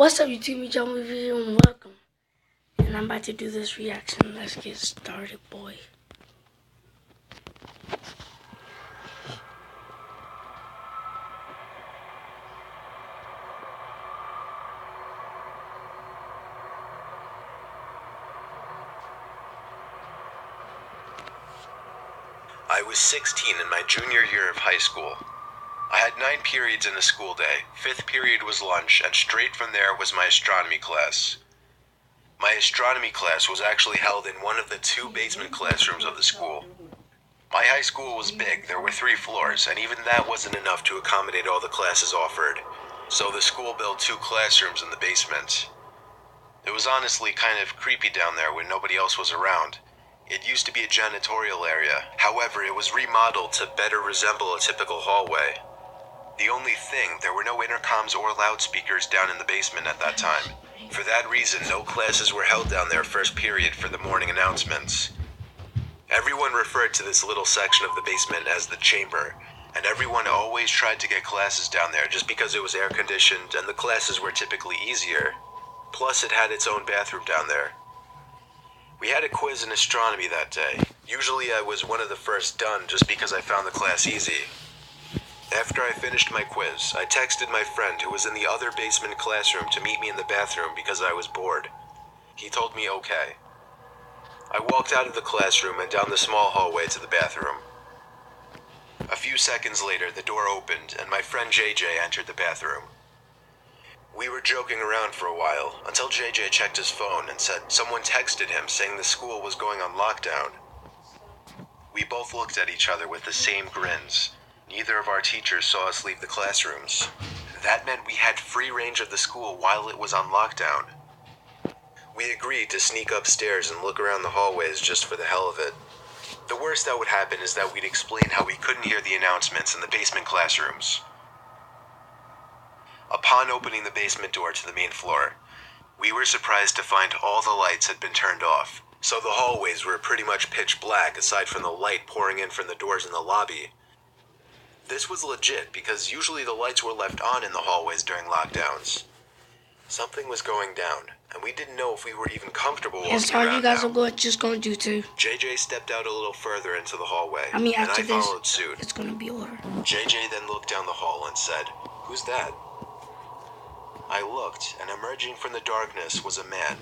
What's up, YouTube? Me, Joe Movie, and welcome. And I'm about to do this reaction. Let's get started, boy. I was 16 in my junior year of high school. I had 9 periods in a school day. 5th period was lunch, and straight from there was my astronomy class. My astronomy class was actually held in one of the 2 basement classrooms of the school. My high school was big, there were 3 floors, and even that wasn't enough to accommodate all the classes offered. So the school built 2 classrooms in the basement. It was honestly kind of creepy down there when nobody else was around. It used to be a janitorial area. However, it was remodeled to better resemble a typical hallway. The only thing, there were no intercoms or loudspeakers down in the basement at that time. For that reason, no classes were held down there first period for the morning announcements. Everyone referred to this little section of the basement as the chamber, and everyone always tried to get classes down there just because it was air conditioned and the classes were typically easier. Plus, it had its own bathroom down there. We had a quiz in astronomy that day. Usually I was one of the first done just because I found the class easy. After I finished my quiz, I texted my friend who was in the other basement classroom to meet me in the bathroom because I was bored. He told me okay. I walked out of the classroom and down the small hallway to the bathroom. A few seconds later, the door opened and my friend JJ entered the bathroom. We were joking around for a while, until JJ checked his phone and said someone texted him saying the school was going on lockdown. We both looked at each other with the same grins. Neither of our teachers saw us leave the classrooms. That meant we had free range of the school while it was on lockdown. We agreed to sneak upstairs and look around the hallways just for the hell of it. The worst that would happen is that we'd explain how we couldn't hear the announcements in the basement classrooms. Upon opening the basement door to the main floor, we were surprised to find all the lights had been turned off, so the hallways were pretty much pitch black aside from the light pouring in from the doors in the lobby. This was legit because usually the lights were left on in the hallways during lockdowns. Something was going down, and we didn't know if we were even comfortable walking And sorry, around you guys now. are just going to do too. JJ stepped out a little further into the hallway, and After I this, followed suit. it's going to be order. JJ then looked down the hall and said, "Who's that?" I looked, and emerging from the darkness was a man.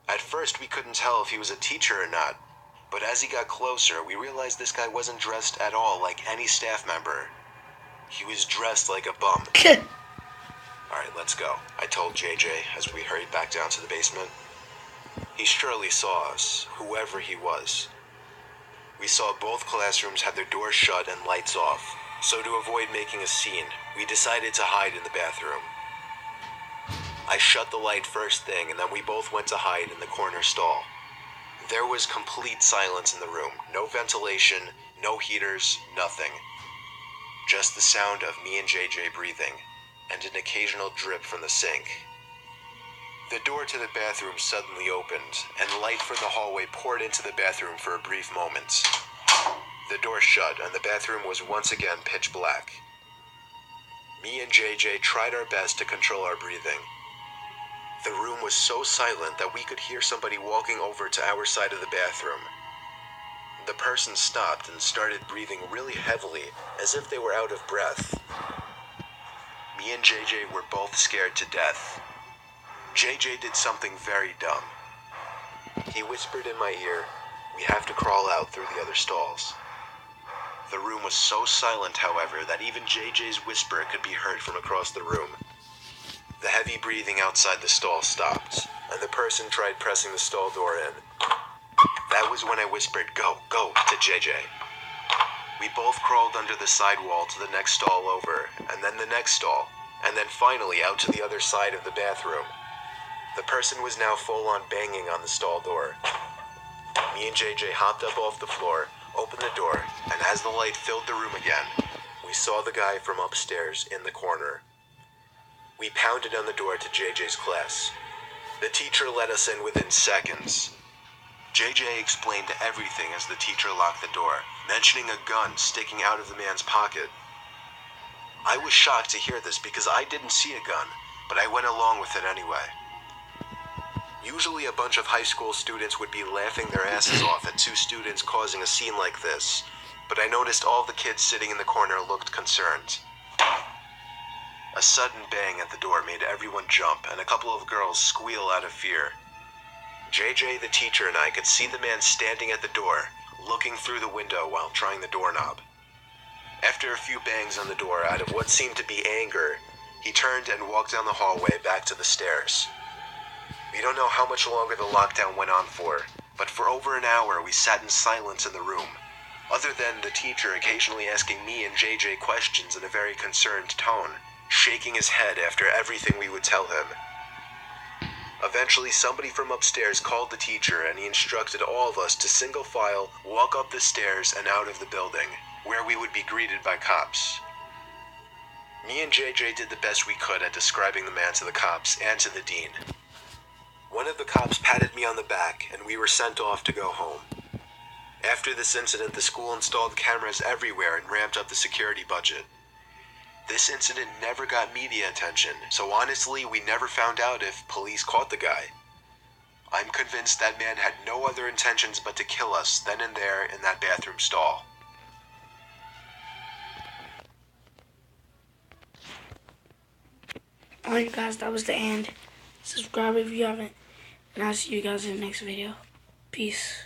At first, we couldn't tell if he was a teacher or not, but as he got closer, we realized this guy wasn't dressed at all like any staff member. He was dressed like a bum. Alright, let's go, I told JJ as we hurried back down to the basement. He surely saw us, whoever he was. We saw both classrooms had their doors shut and lights off, so to avoid making a scene, we decided to hide in the bathroom. I shut the light first thing, and then we both went to hide in the corner stall. There was complete silence in the room. No ventilation, no heaters, nothing. Just the sound of me and JJ breathing, and an occasional drip from the sink. The door to the bathroom suddenly opened, and light from the hallway poured into the bathroom for a brief moment. The door shut, and the bathroom was once again pitch black. Me and JJ tried our best to control our breathing. The room was so silent that we could hear somebody walking over to our side of the bathroom. The person stopped and started breathing really heavily, as if they were out of breath. Me and JJ were both scared to death. JJ did something very dumb. He whispered in my ear, "We have to crawl out through the other stalls." The room was so silent, however, that even JJ's whisper could be heard from across the room. The heavy breathing outside the stall stopped, and the person tried pressing the stall door in. That was when I whispered, "Go, go," to JJ. We both crawled under the side wall to the next stall over, and then the next stall, and then finally out to the other side of the bathroom. The person was now full on banging on the stall door. Me and JJ hopped up off the floor, opened the door, and as the light filled the room again, we saw the guy from upstairs in the corner. We pounded on the door to JJ's class. The teacher let us in within seconds. JJ explained everything as the teacher locked the door, mentioning a gun sticking out of the man's pocket. I was shocked to hear this because I didn't see a gun, but I went along with it anyway. Usually a bunch of high school students would be laughing their asses off at two students causing a scene like this, but I noticed all the kids sitting in the corner looked concerned. A sudden bang at the door made everyone jump, and a couple of girls squeal out of fear. JJ, the teacher, and I could see the man standing at the door, looking through the window while trying the doorknob. After a few bangs on the door out of what seemed to be anger, he turned and walked down the hallway back to the stairs. We don't know how much longer the lockdown went on for, but for over an hour we sat in silence in the room, other than the teacher occasionally asking me and JJ questions in a very concerned tone, shaking his head after everything we would tell him. Eventually, somebody from upstairs called the teacher, and he instructed all of us to single file walk up the stairs and out of the building, where we would be greeted by cops. Me and JJ did the best we could at describing the man to the cops and to the dean. One of the cops patted me on the back, and we were sent off to go home. After this incident, the school installed cameras everywhere and ramped up the security budget. This incident never got media attention, so honestly, we never found out if police caught the guy. I'm convinced that man had no other intentions but to kill us then and there in that bathroom stall. Alright, guys, that was the end. Subscribe if you haven't, and I'll see you guys in the next video. Peace.